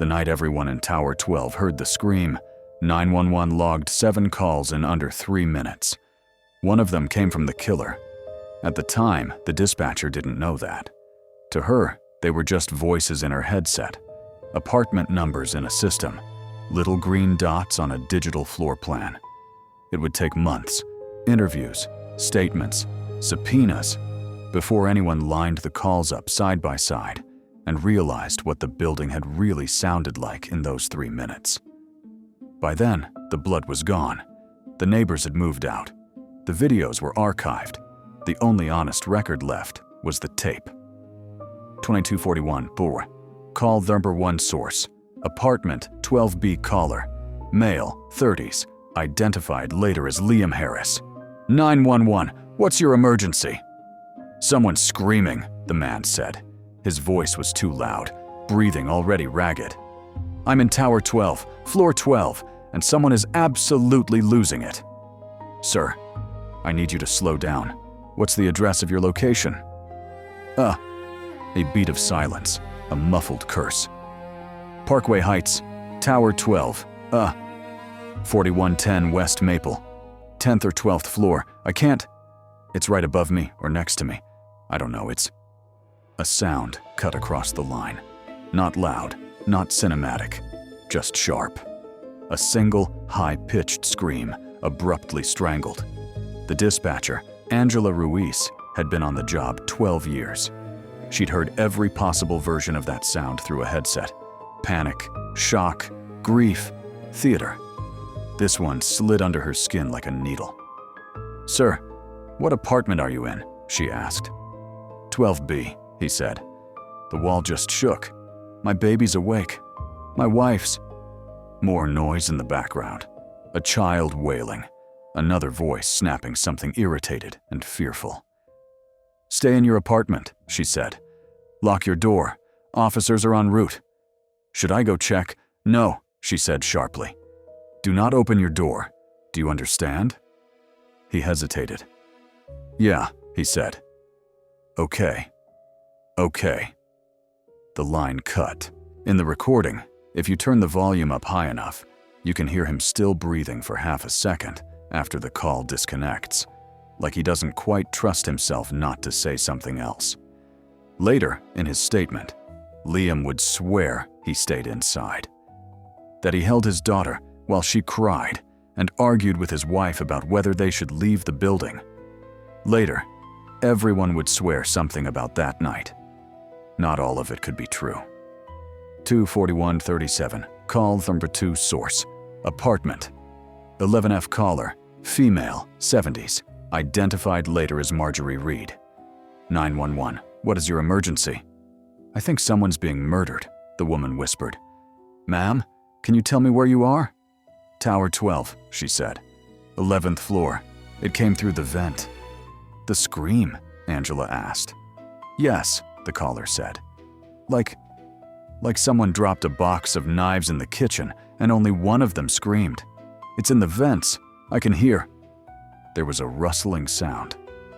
The night everyone in Tower 12 heard the scream, 911 logged 7 calls in under 3 minutes. One of them came from the killer. At the time, the dispatcher didn't know that. To her, they were just voices in her headset, apartment numbers in a system, little green dots on a digital floor plan. It would take months, interviews, statements, subpoenas, before anyone lined the calls up side by side and realized what the building had really sounded like in those 3 minutes. By then, the blood was gone. The neighbors had moved out. The videos were archived. The only honest record left was the tape. 2241 Bor. Call number 1 source. Apartment 12B caller. Male, 30s. Identified later as Liam Harris. 911, what's your emergency? Someone's screaming, the man said. His voice was too loud, breathing already ragged. I'm in Tower 12, floor 12, and someone is absolutely losing it. Sir, I need you to slow down. What's the address of your location? A beat of silence, a muffled curse. Parkway Heights, Tower 12, 4110 West Maple, 10th or 12th floor. I can't. It's right above me or next to me. I don't know, it's... A sound cut across the line. Not loud, not cinematic, just sharp. A single, high-pitched scream, abruptly strangled. The dispatcher, Angela Ruiz, had been on the job 12 years. She'd heard every possible version of that sound through a headset. Panic, shock, grief, theater. This one slid under her skin like a needle. Sir, what apartment are you in? She asked. 12B, he said. The wall just shook. My baby's awake. My wife's. More noise in the background. A child wailing. Another voice snapping something irritated and fearful. Stay in your apartment, she said. Lock your door. Officers are en route. Should I go check? No, she said sharply. Do not open your door. Do you understand? He hesitated. Yeah, he said. Okay. Okay. The line cut. In the recording, if you turn the volume up high enough, you can hear him still breathing for half a second after the call disconnects, like he doesn't quite trust himself not to say something else. Later, in his statement, Liam would swear he stayed inside, that he held his daughter while she cried and argued with his wife about whether they should leave the building. Later, everyone would swear something about that night. Not all of it could be true. 24137, call number 2 source, apartment. 11F caller, female, 70s, identified later as Marjorie Reed. 911, what is your emergency? I think someone's being murdered, the woman whispered. Ma'am, can you tell me where you are? Tower 12, she said. 11th floor. It came through the vent. The scream? Angela asked. Yes, the caller said. Like someone dropped a box of knives in the kitchen and only one of them screamed. It's in the vents. I can hear. There was a rustling sound,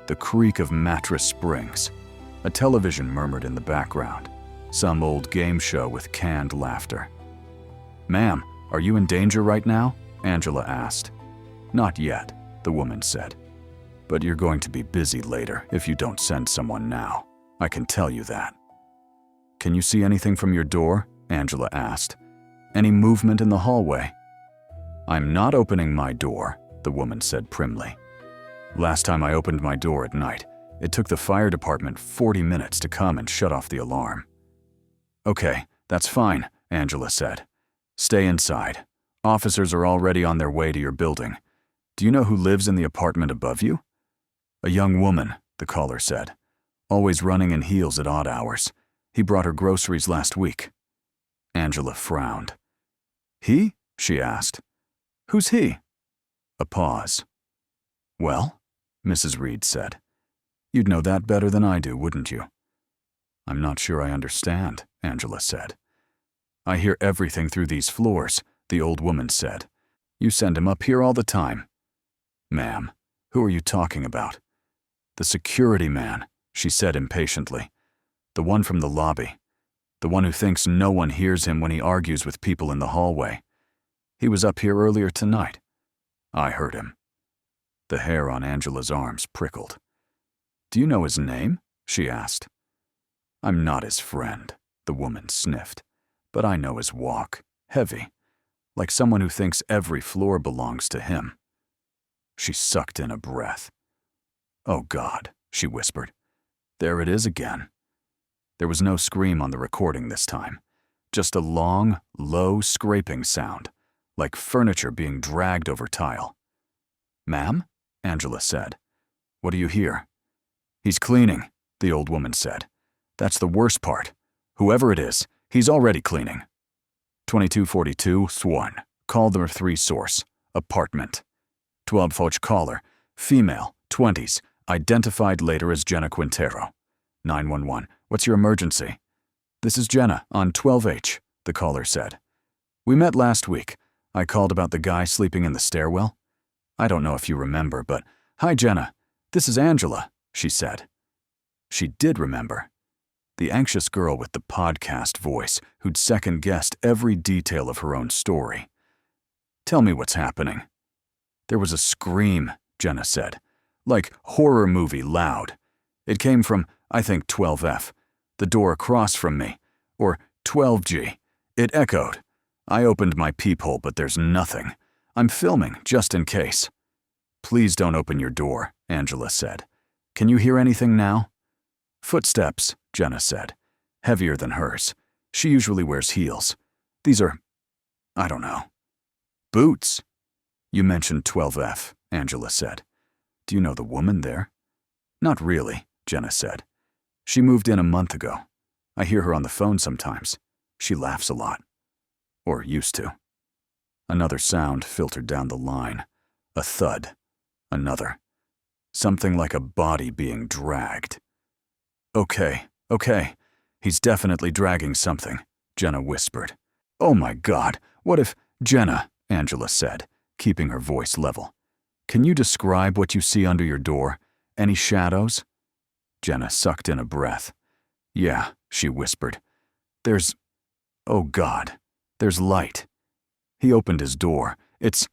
the creak of mattress springs. A television murmured in the background, some old game show with canned laughter. Ma'am, are you in danger right now? Angela asked. Not yet, the woman said. But you're going to be busy later if you don't send someone now. I can tell you that. Can you see anything from your door? Angela asked. Any movement in the hallway? I'm not opening my door, the woman said primly. Last time I opened my door at night, it took the fire department 40 minutes to come and shut off the alarm. Okay, that's fine, Angela said. Stay inside. Officers are already on their way to your building. Do you know who lives in the apartment above you? A young woman, the caller said. Always running in heels at odd hours. He brought her groceries last week. Angela frowned. He? She asked. Who's he? A pause. Well, Mrs. Reed said. You'd know that better than I do, wouldn't you? I'm not sure I understand, Angela said. I hear everything through these floors, the old woman said. You send him up here all the time. Ma'am, who are you talking about? The security man, she said impatiently. The one from the lobby. The one who thinks no one hears him when he argues with people in the hallway. He was up here earlier tonight. I heard him. The hair on Angela's arms prickled. Do you know his name? She asked. I'm not his friend, the woman sniffed, but I know his walk, heavy, like someone who thinks every floor belongs to him. She sucked in a breath. Oh God, she whispered. There it is again. There was no scream on the recording this time, just a long, low scraping sound, like furniture being dragged over tile. Ma'am? Angela said. What do you hear? He's cleaning, the old woman said. That's the worst part. Whoever it is, he's already cleaning. 2242 Swan. Call the 3 source. Apartment. 12 Foch caller. Female, 20s. Identified later as Jenna Quintero. 911. What's your emergency? This is Jenna on 12H, the caller said. We met last week. I called about the guy sleeping in the stairwell. I don't know if you remember, but hi, Jenna. This is Angela, she said. She did remember. The anxious girl with the podcast voice who'd second-guessed every detail of her own story. Tell me what's happening. There was a scream, Jenna said, like horror movie loud. It came from, I think, 12F, the door across from me, or 12G. It echoed. I opened my peephole, but there's nothing. I'm filming, just in case. Please don't open your door, Angela said. Can you hear anything now? Footsteps, Jenna said. Heavier than hers. She usually wears heels. These are, I don't know. Boots. You mentioned 12F, Angela said. Do you know the woman there? Not really, Jenna said. She moved in a month ago. I hear her on the phone sometimes. She laughs a lot. Or used to. Another sound filtered down the line. A thud. Another. Something like a body being dragged. Okay. He's definitely dragging something, Jenna whispered. Oh my God, what if… Jenna, Angela said, keeping her voice level. Can you describe what you see under your door? Any shadows? Jenna sucked in a breath. Yeah, she whispered. There's… oh God, there's light. He opened his door. It's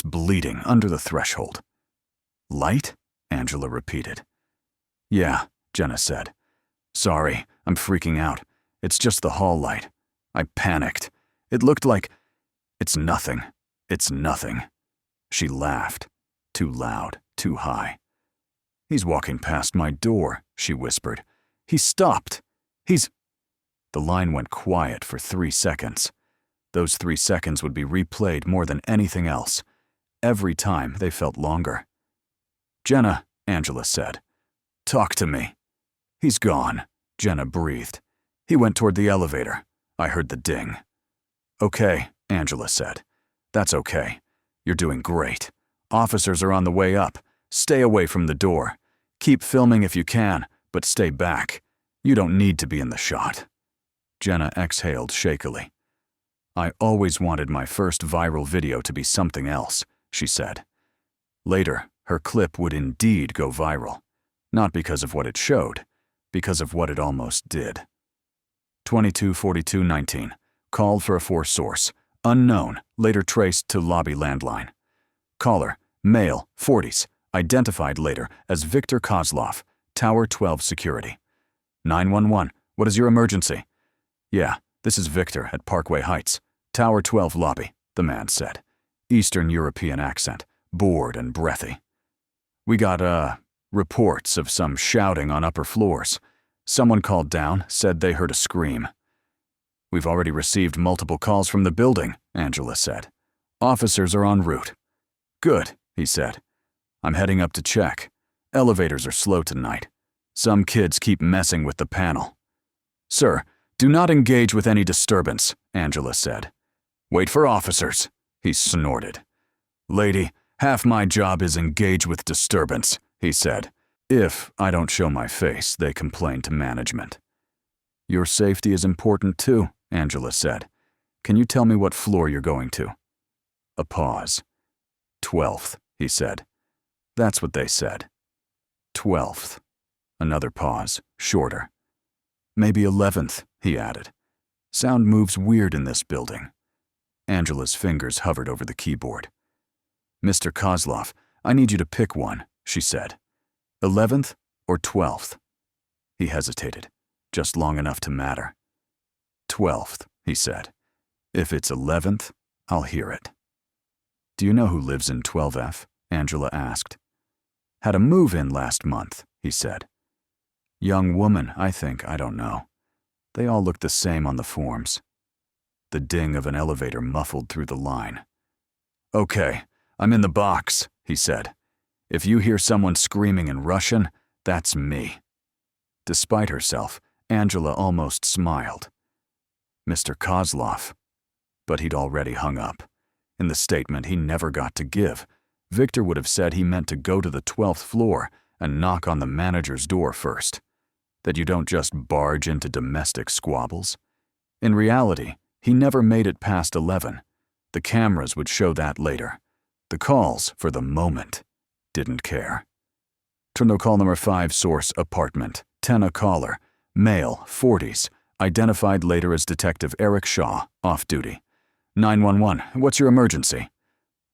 bleeding under the threshold. Light? Angela repeated. Yeah, Jenna said. Sorry, I'm freaking out. It's just the hall light. I panicked. It looked like… It's nothing. She laughed. Too loud, too high. He's walking past my door, she whispered. He stopped. The line went quiet for 3 seconds. Those 3 seconds would be replayed more than anything else. Every time they felt longer. Jenna, Angela said. Talk to me. He's gone, Jenna breathed. He went toward the elevator. I heard the ding. Okay, Angela said. That's okay. You're doing great. Officers are on the way up. Stay away from the door. Keep filming if you can, but stay back. You don't need to be in the shot. Jenna exhaled shakily. I always wanted my first viral video to be something else, she said. Later, her clip would indeed go viral. Not because of what it showed, because of what it almost did. 224219. Called for a 4 source. Unknown, later traced to lobby landline. Caller, male, 40s, identified later as Victor Kozlov, Tower 12 Security. 911, what is your emergency? Yeah, this is Victor at Parkway Heights, Tower 12 lobby, the man said. Eastern European accent, bored and breathy. We got, reports of some shouting on upper floors. Someone called down, said they heard a scream. We've already received multiple calls from the building, Angela said. Officers are en route. Good, he said. I'm heading up to check. Elevators are slow tonight. Some kids keep messing with the panel. Sir, do not engage with any disturbance, Angela said. Wait for officers, he snorted. Lady, half my job is engage with disturbance, he said. If I don't show my face, they complain to management. Your safety is important too, Angela said. Can you tell me what floor you're going to? A pause. 12th, he said. That's what they said. 12th. Another pause, shorter. Maybe 11th, he added. Sound moves weird in this building. Angela's fingers hovered over the keyboard. Mr. Kozlov, I need you to pick one, she said. 11th or 12th? He hesitated, just long enough to matter. 12th, he said. If it's 11th, I'll hear it. Do you know who lives in 12F? Angela asked. Had a move-in last month, he said. Young woman, I think, I don't know. They all look the same on the forms. The ding of an elevator muffled through the line. Okay, I'm in the box, he said. If you hear someone screaming in Russian, that's me. Despite herself, Angela almost smiled. Mr. Kozlov. But he'd already hung up. In the statement he never got to give, Victor would have said he meant to go to the 12th floor and knock on the manager's door first. That you don't just barge into domestic squabbles. In reality, he never made it past 11. The cameras would show that later. The calls, for the moment, didn't care. Terminal call number 5, source, apartment, 10 a caller, male, 40s, identified later as Detective Eric Shaw, off-duty. 911, what's your emergency?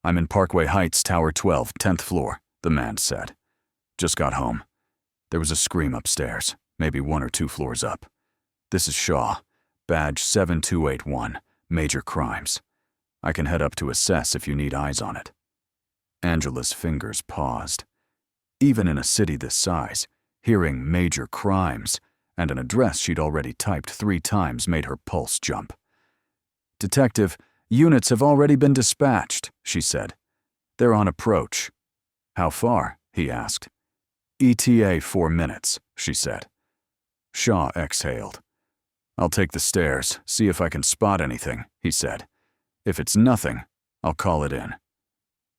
I'm in Parkway Heights, Tower 12, 10th floor, the man said. Just got home. There was a scream upstairs, maybe 1 or 2 floors up. This is Shaw, badge 7281, major crimes. I can head up to assess if you need eyes on it. Angela's fingers paused. Even in a city this size, hearing major crimes and an address she'd already typed 3 times made her pulse jump. Detective, units have already been dispatched, she said. They're on approach. How far? He asked. ETA 4 minutes, she said. Shaw exhaled. I'll take the stairs, see if I can spot anything, he said. If it's nothing, I'll call it in.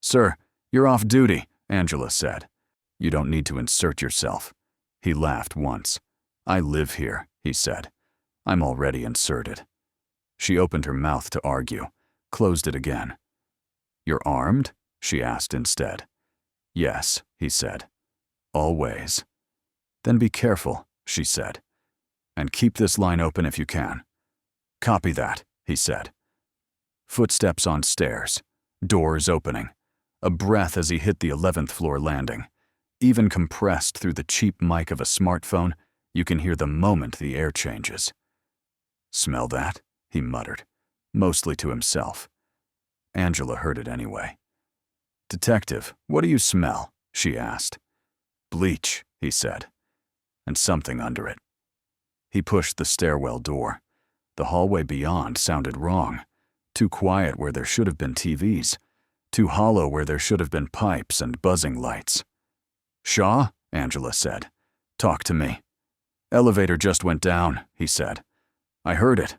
Sir, you're off duty, Angela said. You don't need to insert yourself. He laughed once. I live here, he said. I'm already inserted. She opened her mouth to argue, closed it again. You're armed? She asked instead. Yes, he said. Always. Then be careful, she said. And keep this line open if you can. Copy that, he said. Footsteps on stairs, doors opening, a breath as he hit the 11th floor landing. Even compressed through the cheap mic of a smartphone, you can hear the moment the air changes. Smell that? He muttered, mostly to himself. Angela heard it anyway. Detective, what do you smell? She asked. Bleach, he said, and something under it. He pushed the stairwell door. The hallway beyond sounded wrong. Too quiet where there should have been TVs. Too hollow where there should have been pipes and buzzing lights. Shaw? Angela said. Talk to me. Elevator just went down, he said. I heard it.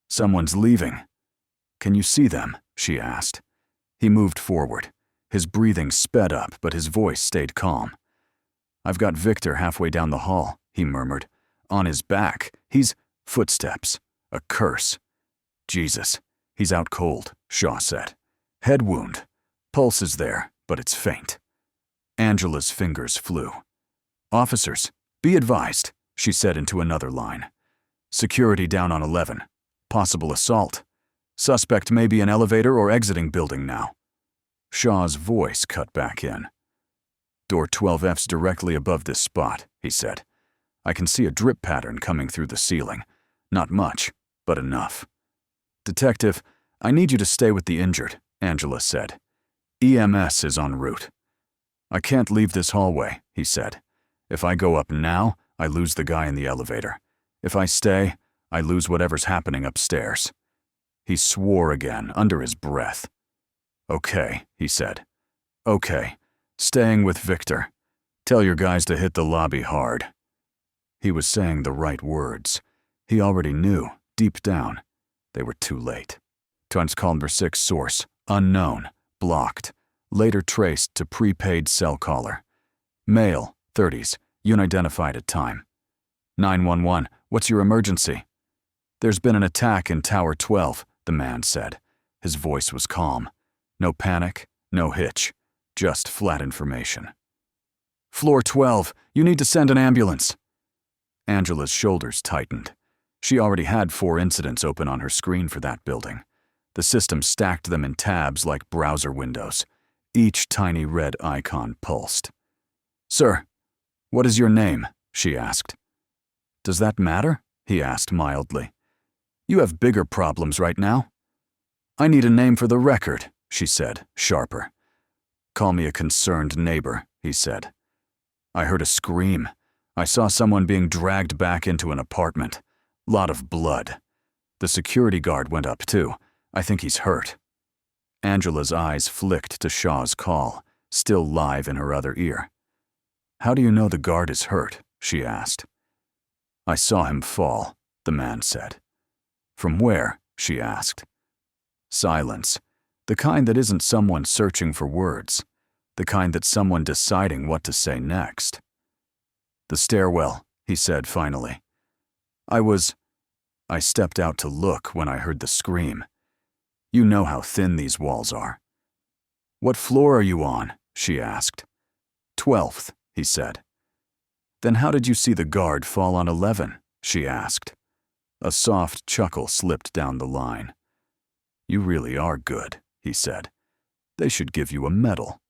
Someone's leaving. Can you see them? She asked. He moved forward. His breathing sped up, but his voice stayed calm. I've got Victor halfway down the hall, he murmured. On his back, he's footsteps. A curse. Jesus, he's out cold, Shaw said. Head wound. Pulse is there, but it's faint. Angela's fingers flew. Officers, be advised, she said into another line. Security down on 11. Possible assault. Suspect may be in elevator or exiting building now. Shaw's voice cut back in. Door 12F's directly above this spot, he said. I can see a drip pattern coming through the ceiling. Not much, but enough. Detective, I need you to stay with the injured, Angela said. EMS is en route. I can't leave this hallway, he said. If I go up now, I lose the guy in the elevator. If I stay, I lose whatever's happening upstairs. He swore again, under his breath. Okay, he said. Okay, staying with Victor. Tell your guys to hit the lobby hard. He was saying the right words. He already knew, deep down. They were too late. Trans call number 6 source, unknown, blocked. Later traced to prepaid cell caller. Male, 30s, unidentified at time. 911, what's your emergency? There's been an attack in Tower 12, the man said. His voice was calm. No panic, no hitch, just flat information. Floor 12, you need to send an ambulance. Angela's shoulders tightened. She already had 4 incidents open on her screen for that building. The system stacked them in tabs like browser windows. Each tiny red icon pulsed. "Sir, what is your name?" she asked. "Does that matter?" he asked mildly. "You have bigger problems right now." "I need a name for the record," she said, sharper. "Call me a concerned neighbor," he said. "I heard a scream. I saw someone being dragged back into an apartment. Lot of blood. The security guard went up too. I think he's hurt." Angela's eyes flicked to Shaw's call, still live in her other ear. "How do you know the guard is hurt?" she asked. "I saw him fall," the man said. "From where?" she asked. Silence. The kind that isn't someone searching for words. The kind that's someone deciding what to say next. "The stairwell," he said finally. I stepped out to look when I heard the scream. You know how thin these walls are." "What floor are you on?" she asked. 12th, he said. "Then how did you see the guard fall on 11? She asked. A soft chuckle slipped down the line. "You really are good," he said. "They should give you a medal."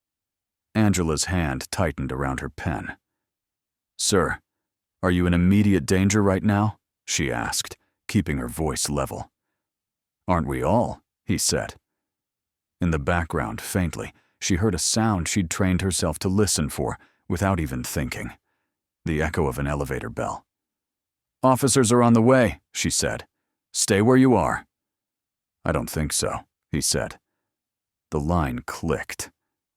Angela's hand tightened around her pen. "Sir, are you in immediate danger right now?" she asked, keeping her voice level. "Aren't we all?" he said. In the background, faintly, she heard a sound she'd trained herself to listen for without even thinking. The echo of an elevator bell. "Officers are on the way," she said. "Stay where you are." "I don't think so," he said. The line clicked.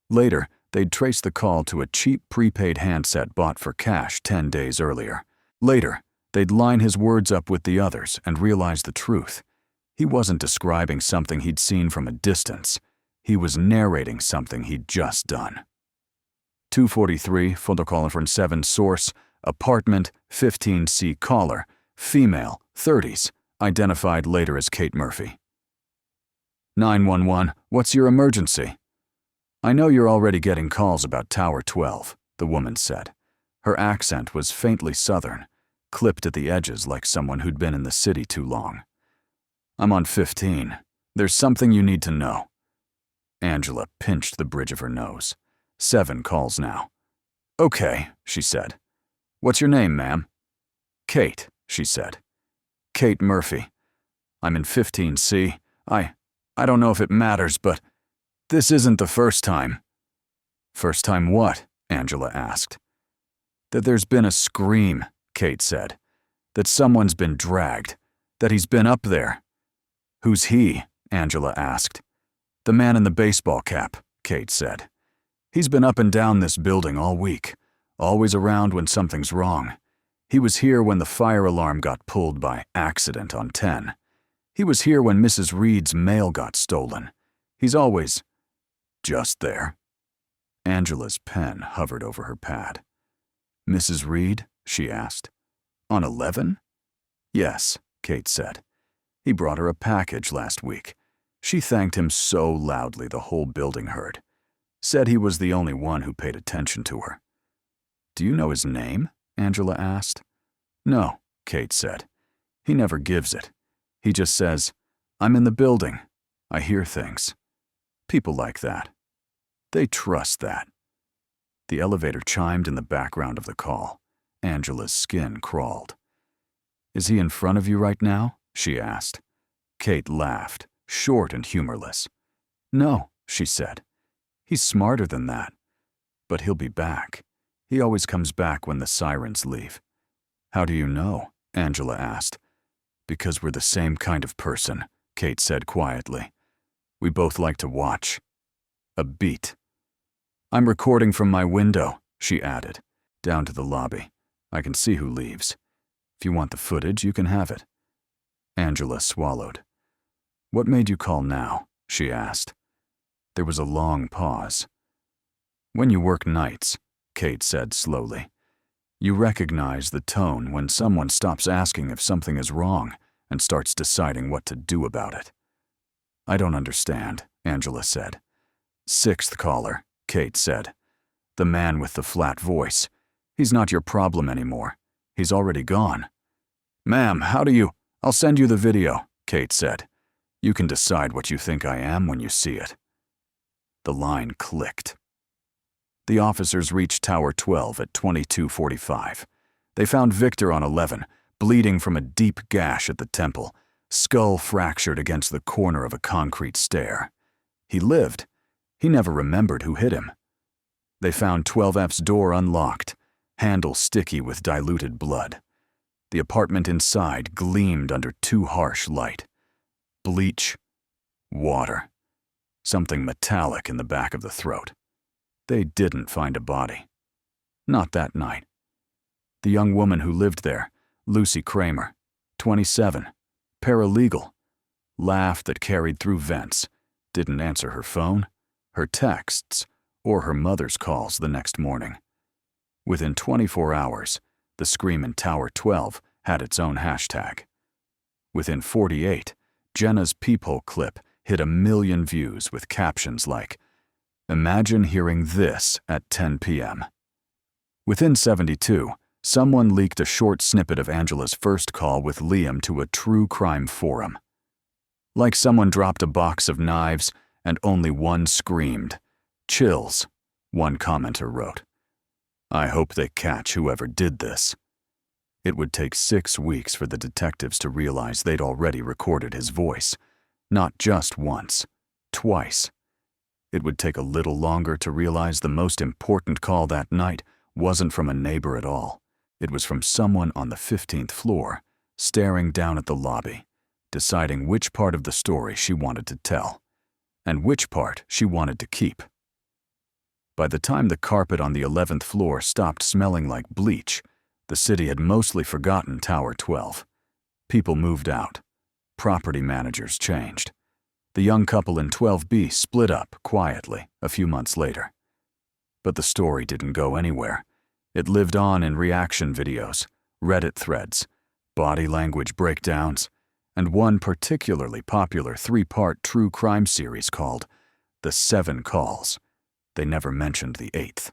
Later, they'd traced the call to a cheap prepaid handset bought for cash 10 days earlier. Later, they'd line his words up with the others and realize the truth. He wasn't describing something he'd seen from a distance. He was narrating something he'd just done. 243, photocall from 7 source, apartment, 15C caller, female, 30s, identified later as Kate Murphy. 911, what's your emergency? "I know you're already getting calls about Tower 12, the woman said. Her accent was faintly southern, clipped at the edges like someone who'd been in the city too long. "I'm on 15. There's something you need to know." Angela pinched the bridge of her nose. 7 calls now. "Okay," she said. "What's your name, ma'am?" "Kate," she said. "Kate Murphy. I'm in 15C. I don't know if it matters, but this isn't the first time." "First time what?" Angela asked. "That there's been a scream," Kate said. "That someone's been dragged. That he's been up there." "Who's he?" Angela asked. "The man in the baseball cap," Kate said. "He's been up and down this building all week, always around when something's wrong. He was here when the fire alarm got pulled by accident on 10. He was here when Mrs. Reed's mail got stolen. He's always just there." Angela's pen hovered over her pad. "Mrs. Reed?" she asked. "On 11? "Yes," Kate said. "He brought her a package last week. She thanked him so loudly the whole building heard. Said he was the only one who paid attention to her." "Do you know his name?" Angela asked. "No," Kate said. "He never gives it. He just says, 'I'm in the building. I hear things.' People like that. They trust that." The elevator chimed in the background of the call. Angela's skin crawled. "Is he in front of you right now?" she asked. Kate laughed, short and humorless. "No," she said. "He's smarter than that. But he'll be back. He always comes back when the sirens leave." "How do you know?" Angela asked. "Because we're the same kind of person," Kate said quietly. "We both like to watch. A beat." "I'm recording from my window," she added, "down to the lobby. I can see who leaves. If you want the footage, you can have it." Angela swallowed. "What made you call now?" she asked. There was a long pause. "When you work nights," Kate said slowly, "you recognize the tone when someone stops asking if something is wrong and starts deciding what to do about it." "I don't understand," Angela said. 6th caller," Kate said. "The man with the flat voice. He's not your problem anymore. He's already gone." "Ma'am, how do you—" I'll send you the video, Kate said. You can decide what you think I am when you see it. The line clicked. The officers reached Tower 12 at 22:45. They found Victor on 11, bleeding from a deep gash at the temple, skull fractured against the corner of a concrete stair. He lived. He never remembered who hit him. They found 12F's door unlocked, handle sticky with diluted blood. The apartment inside gleamed under too harsh light. Bleach, water, something metallic in the back of the throat. They didn't find a body. Not that night. The young woman who lived there, Lucy Kramer, 27, paralegal, laughed that carried through vents, didn't answer her phone, her texts, or her mother's calls the next morning. Within 24 hours, the scream in Tower 12 had its own hashtag. Within 48, Jenna's peephole clip hit 1 million views with captions like, "Imagine hearing this at 10 p.m. Within 72, someone leaked a short snippet of Angela's first call with Liam to a true crime forum. Like someone dropped a box of knives and only one screamed. Chills, one commenter wrote. I hope they catch whoever did this. It would take 6 weeks for the detectives to realize they'd already recorded his voice. Not just once, twice. It would take a little longer to realize the most important call that night wasn't from a neighbor at all. It was from someone on the 15th floor, staring down at the lobby, deciding which part of the story she wanted to tell, and which part she wanted to keep. By the time the carpet on the 11th floor stopped smelling like bleach, the city had mostly forgotten Tower 12. People moved out. Property managers changed. The young couple in 12B split up quietly a few months later. But the story didn't go anywhere. It lived on in reaction videos, Reddit threads, body language breakdowns, and one particularly popular 3-part true crime series called The 7 Calls. They never mentioned the 8th.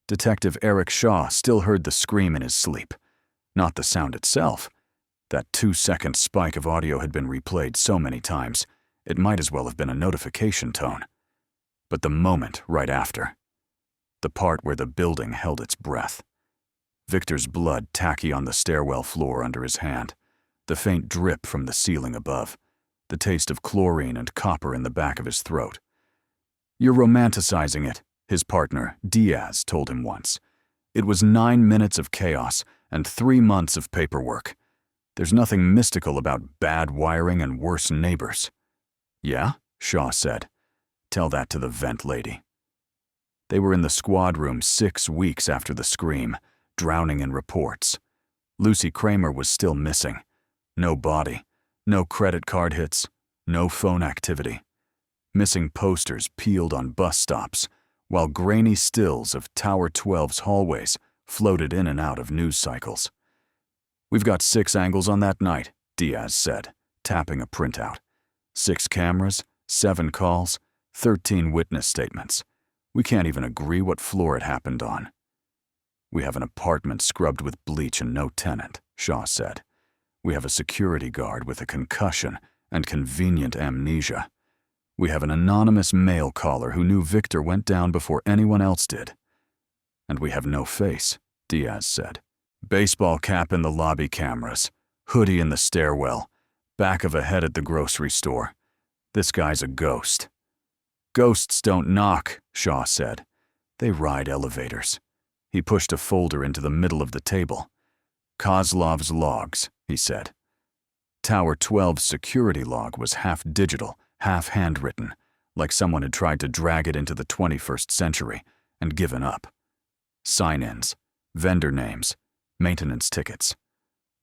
Detective Eric Shaw still heard the scream in his sleep. Not the sound itself. That 2-second spike of audio had been replayed so many times, it might as well have been a notification tone. But the moment right after. The part where the building held its breath. Victor's blood tacky on the stairwell floor under his hand, the faint drip from the ceiling above, the taste of chlorine and copper in the back of his throat. You're romanticizing it, his partner, Diaz, told him once. It was 9 minutes of chaos and 3 months of paperwork. There's nothing mystical about bad wiring and worse neighbors. Yeah? Shaw said. Tell that to the vent lady. They were in the squad room 6 weeks after the scream, drowning in reports. Lucy Kramer was still missing. No body, no credit card hits, no phone activity. Missing posters peeled on bus stops, while grainy stills of Tower 12's hallways floated in and out of news cycles. We've got 6 angles on that night, Diaz said, tapping a printout. 6 cameras, 7 calls, 13 witness statements. We can't even agree what floor it happened on. We have an apartment scrubbed with bleach and no tenant, Shaw said. We have a security guard with a concussion and convenient amnesia. We have an anonymous mail caller who knew Victor went down before anyone else did. And we have no face, Diaz said. Baseball cap in the lobby cameras, hoodie in the stairwell, back of a head at the grocery store. This guy's a ghost. Ghosts don't knock, Shaw said. They ride elevators. He pushed a folder into the middle of the table. Kozlov's logs, he said. Tower 12's security log was half digital, half handwritten, like someone had tried to drag it into the 21st century and given up. Sign-ins, vendor names, maintenance tickets.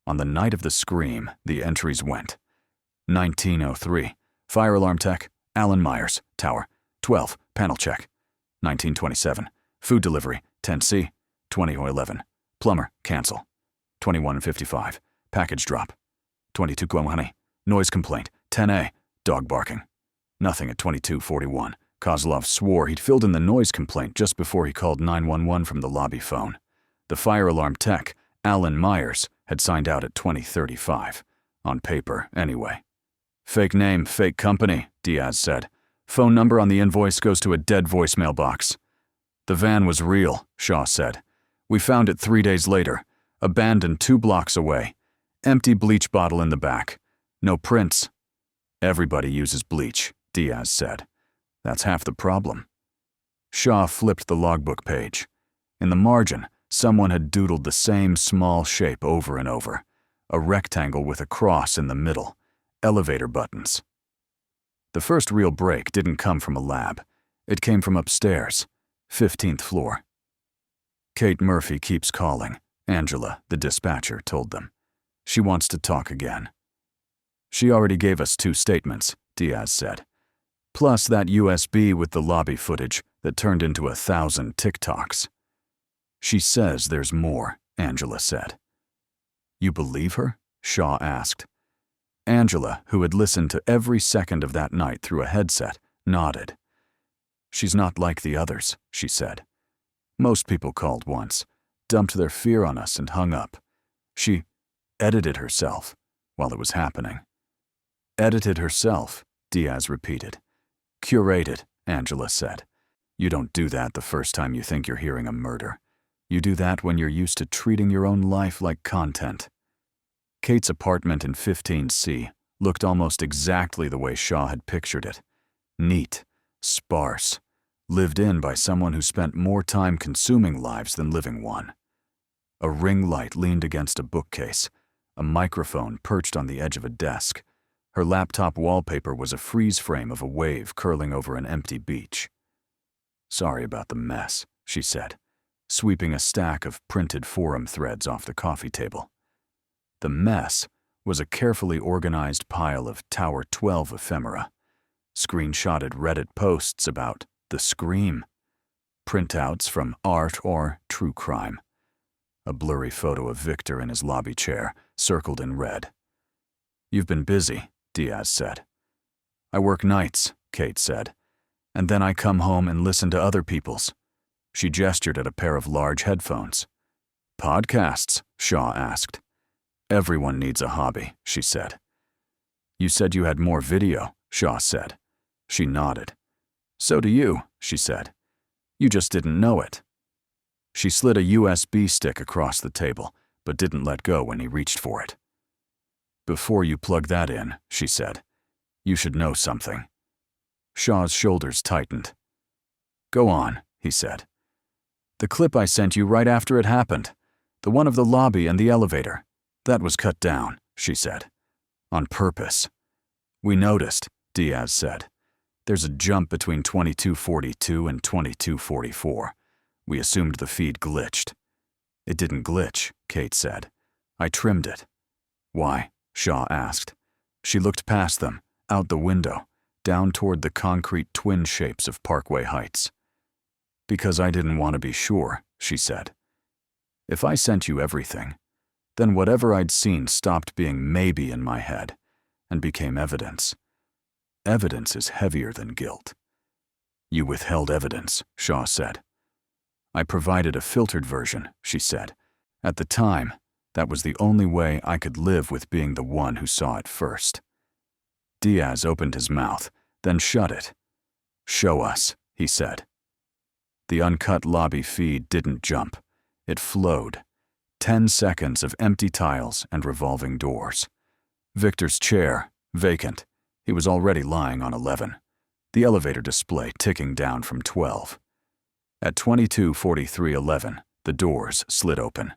On the night of the scream, the entries went. 1903, fire alarm tech, Alan Myers, Tower, 12, panel check. 1927, food delivery, 10C, 2011, plumber, cancel. 21:55, package drop. 22 honey, noise complaint, 10A, dog barking. Nothing at 22:41. Kozlov swore he'd filled in the noise complaint just before he called 911 from the lobby phone. The fire alarm tech, Alan Myers, had signed out at 20:35. On paper, anyway. Fake name, fake company, Diaz said. Phone number on the invoice goes to a dead voicemail box. The van was real, Shaw said. We found it 3 days later, abandoned 2 blocks away. Empty bleach bottle in the back. No prints. Everybody uses bleach, Diaz said. That's half the problem. Shaw flipped the logbook page. In the margin, someone had doodled the same small shape over and over. A rectangle with a cross in the middle. Elevator buttons. The first real break didn't come from a lab. It came from upstairs, 15th floor. Kate Murphy keeps calling, Angela, the dispatcher, told them. She wants to talk again. She already gave us 2 statements, Diaz said. Plus that USB with the lobby footage that turned into 1,000 TikToks. She says there's more, Angela said. You believe her? Shaw asked. Angela, who had listened to every second of that night through a headset, nodded. She's not like the others, she said. Most people called once, dumped their fear on us and hung up. She edited herself while it was happening. Edited herself, Diaz repeated. Curated, Angela said. You don't do that the first time you think you're hearing a murder. You do that when you're used to treating your own life like content. Kate's apartment in 15C looked almost exactly the way Shaw had pictured it. Neat, sparse, lived in by someone who spent more time consuming lives than living one. A ring light leaned against a bookcase, a microphone perched on the edge of a desk. Her laptop wallpaper was a freeze frame of a wave curling over an empty beach. Sorry about the mess, she said, sweeping a stack of printed forum threads off the coffee table. The mess was a carefully organized pile of Tower 12 ephemera, screenshotted Reddit posts about the Scream, printouts from art or true crime, a blurry photo of Victor in his lobby chair, circled in red. You've been busy, Diaz said. I work nights, Kate said, and then I come home and listen to other people's. She gestured at a pair of large headphones. Podcasts? Shaw asked. Everyone needs a hobby, she said. You said you had more video, Shaw said. She nodded. So do you, she said. You just didn't know it. She slid a USB stick across the table, but didn't let go when he reached for it. Before you plug that in, she said, you should know something. Shaw's shoulders tightened. Go on, he said. The clip I sent you right after it happened, the one of the lobby and the elevator, that was cut down, she said. On purpose. We noticed, Diaz said. There's a jump between 2242 and 2244. We assumed the feed glitched. It didn't glitch, Kate said. I trimmed it. Why? Shaw asked. She looked past them, out the window, down toward the concrete twin shapes of Parkway Heights. Because I didn't want to be sure, she said. If I sent you everything, then whatever I'd seen stopped being maybe in my head and became evidence. Evidence is heavier than guilt. You withheld evidence, Shaw said. I provided a filtered version, she said. At the time, that was the only way I could live with being the one who saw it first. Diaz opened his mouth, then shut it. Show us, he said. The uncut lobby feed didn't jump. It flowed. 10 seconds of empty tiles and revolving doors. Victor's chair, vacant. He was already lying on 11. The elevator display ticking down from 12. At 22:43:11, the doors slid open.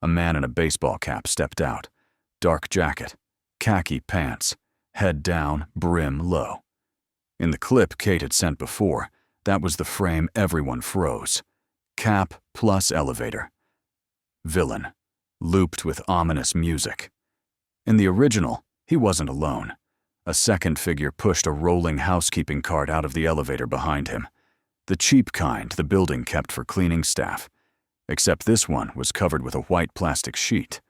A man in a baseball cap stepped out. Dark jacket, khaki pants, head down, brim low. In the clip Kate had sent before, that was the frame everyone froze. Cap plus elevator. Villain, looped with ominous music. In the original, he wasn't alone. A second figure pushed a rolling housekeeping cart out of the elevator behind him. The cheap kind the building kept for cleaning staff. Except this one was covered with a white plastic sheet,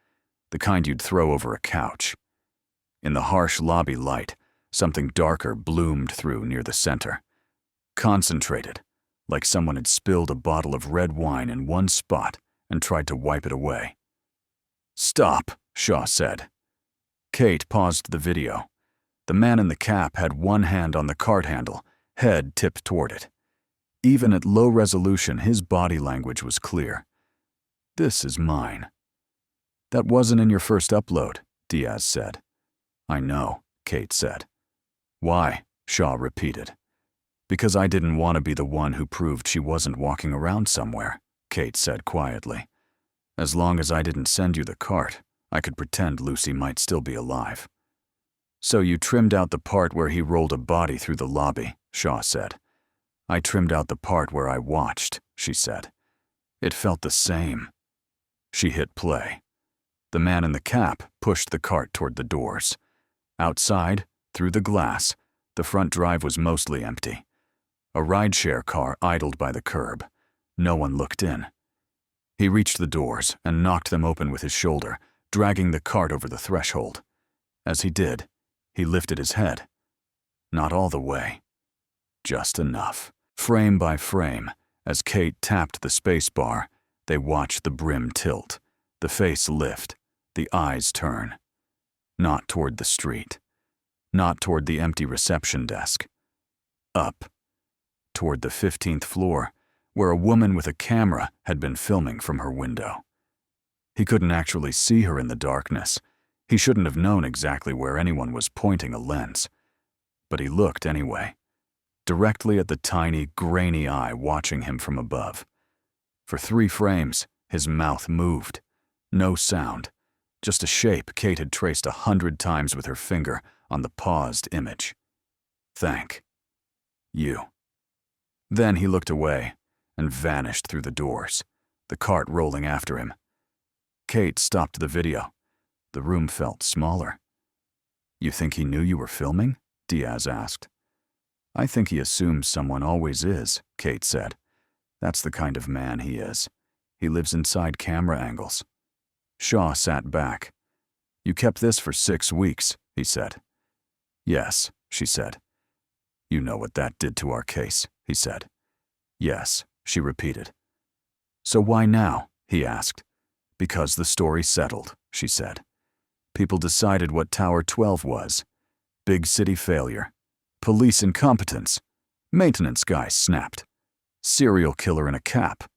the kind you'd throw over a couch. In the harsh lobby light, something darker bloomed through near the center. Concentrated, like someone had spilled a bottle of red wine in one spot and tried to wipe it away. Stop, Shaw said. Kate paused the video. The man in the cap had one hand on the cart handle, head tipped toward it. Even at low resolution, his body language was clear. "This is mine." "That wasn't in your first upload," Diaz said. "I know," Kate said. "Why?" Shaw repeated. "Because I didn't want to be the one who proved she wasn't walking around somewhere," Kate said quietly. "As long as I didn't send you the cart, I could pretend Lucy might still be alive." "So you trimmed out the part where he rolled a body through the lobby," Shaw said. "I trimmed out the part where I watched," she said. "It felt the same." She hit play. The man in the cap pushed the cart toward the doors. Outside, through the glass, the front drive was mostly empty. A rideshare car idled by the curb. No one looked in. He reached the doors and knocked them open with his shoulder, dragging the cart over the threshold. As he did, he lifted his head. Not all the way. Just enough. Frame by frame, as Kate tapped the space bar, they watched the brim tilt, the face lift, the eyes turn. Not toward the street. Not toward the empty reception desk. Up. Toward the 15th floor, where a woman with a camera had been filming from her window. He couldn't actually see her in the darkness. He shouldn't have known exactly where anyone was pointing a lens. But he looked anyway, directly at the tiny, grainy eye watching him from above. For 3 frames, his mouth moved. No sound, just a shape Kate had traced 100 times with her finger on the paused image. "Thank you." Then he looked away and vanished through the doors, the cart rolling after him. Kate stopped the video. The room felt smaller. "You think he knew you were filming?" Diaz asked. "I think he assumes someone always is," Kate said. "That's the kind of man he is. He lives inside camera angles." Shaw sat back. "You kept this for 6 weeks," he said. "Yes," she said. "You know what that did to our case," he said. "Yes," she repeated. "So why now?" he asked. "Because the story settled," she said. "People decided what Tower 12 was. Big city failure. Police incompetence. Maintenance guy snapped. Serial killer in a cap.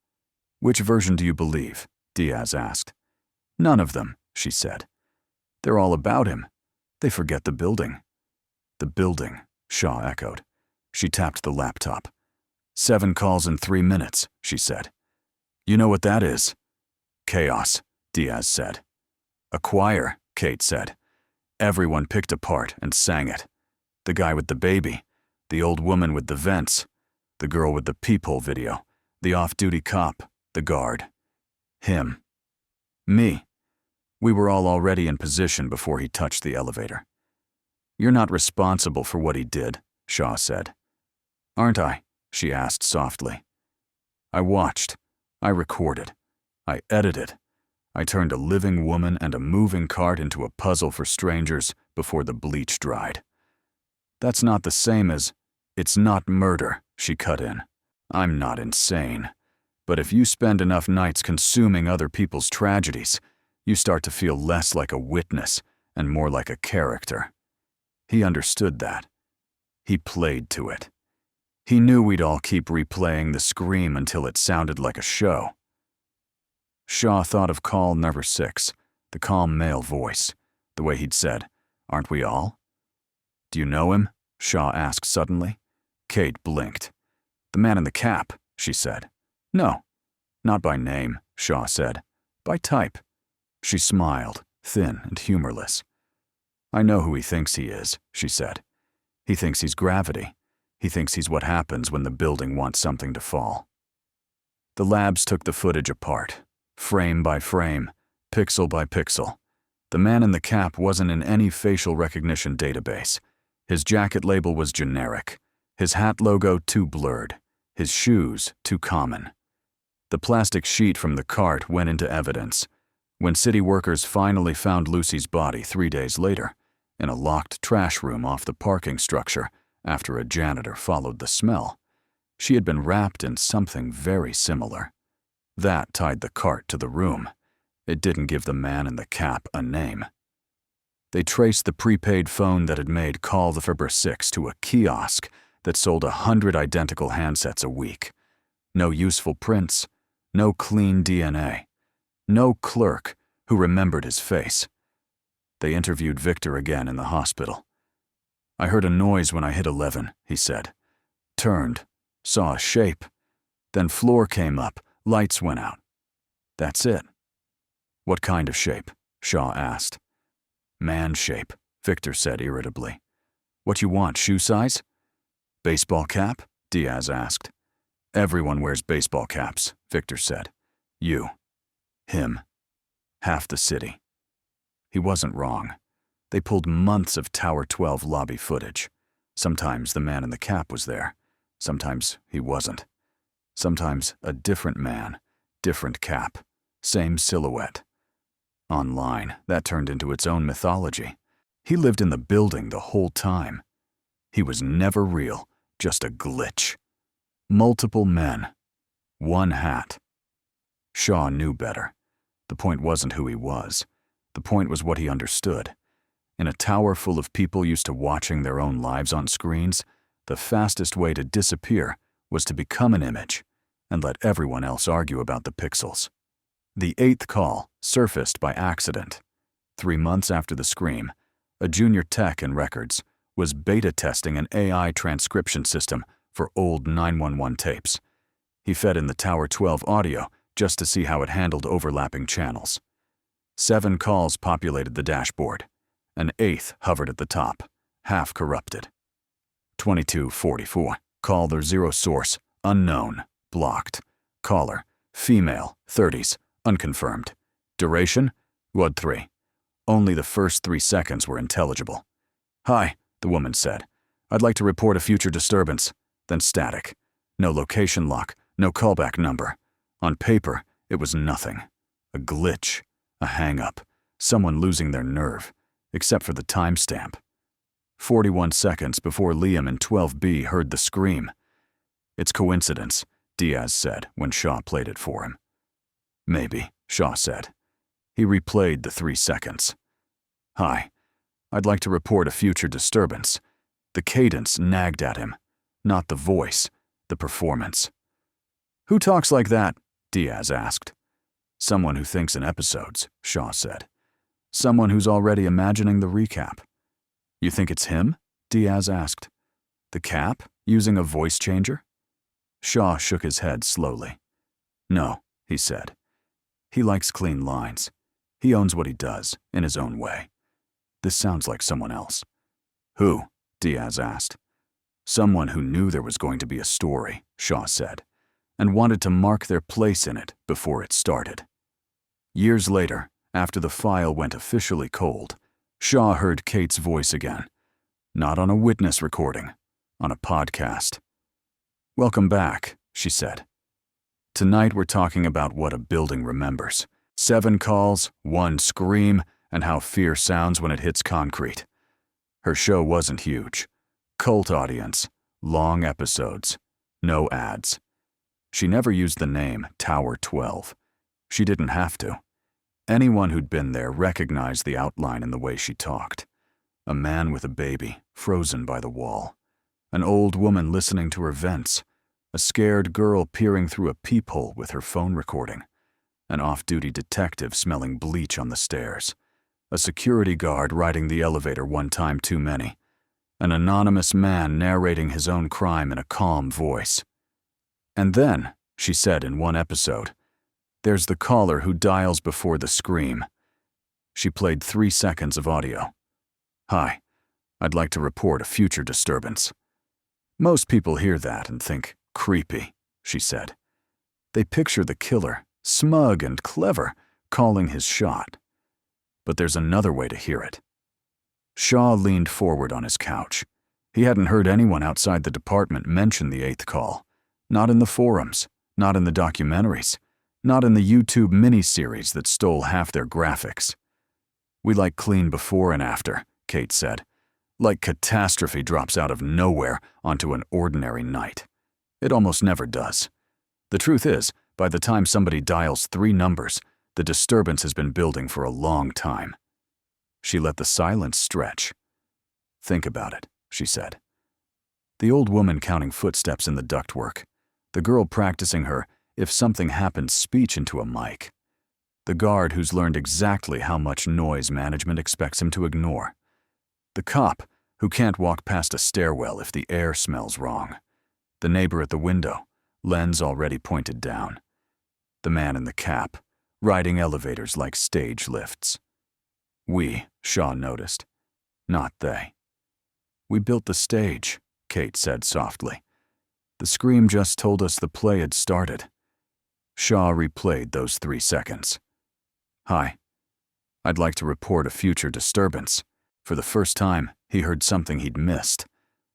Which version do you believe?" Diaz asked. "None of them," she said. "They're all about him. They forget the building." "The building," Shaw echoed. She tapped the laptop. 7 calls in 3 minutes, she said. "You know what that is?" "Chaos," Diaz said. "A choir," Kate said. "Everyone picked a part and sang it. The guy with the baby, the old woman with the vents, the girl with the peephole video, the off-duty cop, the guard. Him. Me. We were all already in position before he touched the elevator." "You're not responsible for what he did," Shaw said. "Aren't I?" she asked softly. "I watched. I recorded. I edited. I turned a living woman and a moving cart into a puzzle for strangers before the bleach dried." "That's not the same as—" "It's not murder," she cut in. "I'm not insane. But if you spend enough nights consuming other people's tragedies, you start to feel less like a witness and more like a character." He understood that. He played to it. He knew we'd all keep replaying the scream until it sounded like a show. Shaw thought of call number 6, the calm male voice, the way he'd said, "Aren't we all?" "Do you know him?" Shaw asked suddenly. Kate blinked. "The man in the cap," she said. "No, not by name," Shaw said. "By type." She smiled, thin and humorless. "I know who he thinks he is," she said. "He thinks he's gravity. He thinks he's what happens when the building wants something to fall." The labs took the footage apart, frame by frame, pixel by pixel. The man in the cap wasn't in any facial recognition database. His jacket label was generic, his hat logo too blurred, his shoes too common. The plastic sheet from the cart went into evidence. When city workers finally found Lucy's body 3 days later, in a locked trash room off the parking structure after a janitor followed the smell, she had been wrapped in something very similar. That tied the cart to the room. It didn't give the man in the cap a name. They traced the prepaid phone that had made Call the Fibber 6 to a kiosk that sold 100 identical handsets a week. No useful prints, no clean DNA, no clerk who remembered his face. They interviewed Victor again in the hospital. "I heard a noise when I hit 11, he said. Turned, saw a shape. Then floor came up, lights went out. That's it." "What kind of shape?" Shaw asked. "Man shape," Victor said irritably. "What you want, shoe size?" "Baseball cap?" Diaz asked. "Everyone wears baseball caps," Victor said. "You. Him. Half the city." He wasn't wrong. They pulled months of Tower 12 lobby footage. Sometimes the man in the cap was there. Sometimes he wasn't. Sometimes a different man, different cap, same silhouette. Online, that turned into its own mythology. He lived in the building the whole time. He was never real, just a glitch. Multiple men. One hat. Shaw knew better. The point wasn't who he was. The point was what he understood. In a tower full of people used to watching their own lives on screens, the fastest way to disappear was to become an image and let everyone else argue about the pixels. The 8th call surfaced by accident. 3 months after the scream, a junior tech in records was beta testing an AI transcription system for old 911 tapes. He fed in the Tower 12 audio just to see how it handled overlapping channels. 7 calls populated the dashboard. An 8th hovered at the top, half corrupted. 2244. Caller 0 source, unknown, blocked. Caller, female, 30s, unconfirmed. Duration, WUD 3. Only the first 3 seconds were intelligible. "Hi," the woman said. "I'd like to report a future disturbance." Then static. No location lock, no callback number. On paper, it was nothing. A glitch, a hang-up, someone losing their nerve, except for the timestamp. 41 seconds before Liam in 12B heard the scream. "It's coincidence," Diaz said when Shaw played it for him. "Maybe," Shaw said. He replayed the 3 seconds. "Hi, I'd like to report a future disturbance." The cadence nagged at him, not the voice, the performance. "Who talks like that?" Diaz asked. "Someone who thinks in episodes," Shaw said. "Someone who's already imagining the recap." "You think it's him?" Diaz asked. "The cap, using a voice changer?" Shaw shook his head slowly. "No," he said. "He likes clean lines. He owns what he does, in his own way. This sounds like someone else." "Who?" Diaz asked. "Someone who knew there was going to be a story," Shaw said, "and wanted to mark their place in it before it started." Years later, after the file went officially cold, Shaw heard Kate's voice again. Not on a witness recording, on a podcast. "Welcome back," she said. "Tonight we're talking about what a building remembers. 7 calls, 1 scream, and how fear sounds when it hits concrete." Her show wasn't huge. Cult audience, long episodes, no ads. She never used the name Tower 12. She didn't have to. Anyone who'd been there recognized the outline in the way she talked. A man with a baby, frozen by the wall. An old woman listening to her vents. A scared girl peering through a peephole with her phone recording. An off-duty detective smelling bleach on the stairs. A security guard riding the elevator one time too many. An anonymous man narrating his own crime in a calm voice. "And then," she said in one episode, "there's the caller who dials before the scream." She played 3 seconds of audio. "Hi, I'd like to report a future disturbance." Most people hear that and think, creepy, she said. They picture the killer, smug and clever, calling his shot. But there's another way to hear it. Shaw leaned forward on his couch. He hadn't heard anyone outside the department mention the 8th call. Not in the forums, not in the documentaries, not in the YouTube miniseries that stole half their graphics. "We like clean before and after," Kate said. "Like catastrophe drops out of nowhere onto an ordinary night. It almost never does. The truth is, by the time somebody dials 3 numbers, the disturbance has been building for a long time." She let the silence stretch. "Think about it," she said. The old woman counting footsteps in the ductwork. The girl practicing her "if something happens" speech into a mic. The guard who's learned exactly how much noise management expects him to ignore. The cop who can't walk past a stairwell if the air smells wrong. The neighbor at the window, lens already pointed down. The man in the cap, riding elevators like stage lifts. We, Shaw noticed. Not they. "We built the stage," Kate said softly. "The scream just told us the play had started." Shaw replayed those 3 seconds. "Hi. I'd like to report a future disturbance." For the first time, he heard something he'd missed.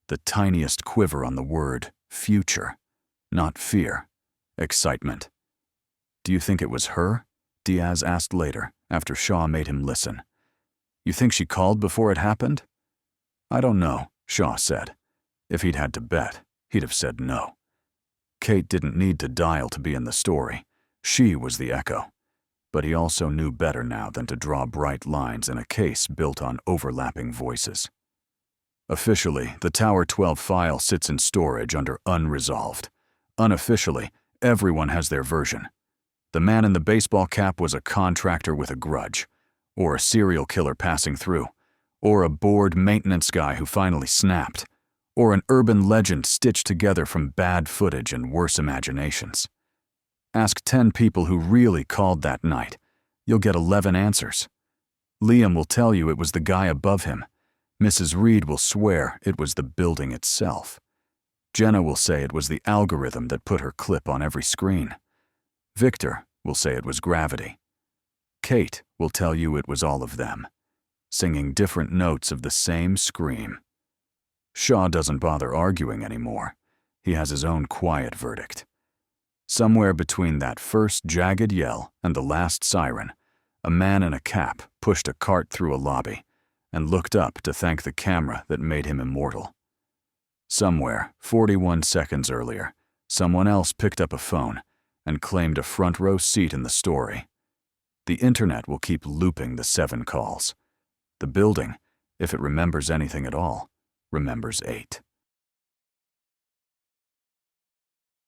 The tiniest quiver on the word future. Not fear. Excitement. "Do you think it was her?" Diaz asked later, after Shaw made him listen. "You think she called before it happened?" "I don't know," Shaw said. If he'd had to bet, he'd have said no. Kate didn't need to dial to be in the story. She was the echo. But he also knew better now than to draw bright lines in a case built on overlapping voices. Officially, the Tower 12 file sits in storage under unresolved. Unofficially, everyone has their version. The man in the baseball cap was a contractor with a grudge, or a serial killer passing through, or a bored maintenance guy who finally snapped, or an urban legend stitched together from bad footage and worse imaginations. Ask 10 people who really called that night. You'll get 11 answers. Liam will tell you it was the guy above him. Mrs. Reed will swear it was the building itself. Jenna will say it was the algorithm that put her clip on every screen. Victor will say it was gravity. Kate will tell you it was all of them, singing different notes of the same scream. Shaw doesn't bother arguing anymore. He has his own quiet verdict. Somewhere between that first jagged yell and the last siren, a man in a cap pushed a cart through a lobby and looked up to thank the camera that made him immortal. Somewhere, 41 seconds earlier, someone else picked up a phone and claimed a front row seat in the story. The internet will keep looping the 7 calls. The building, if it remembers anything at all, remembers 8.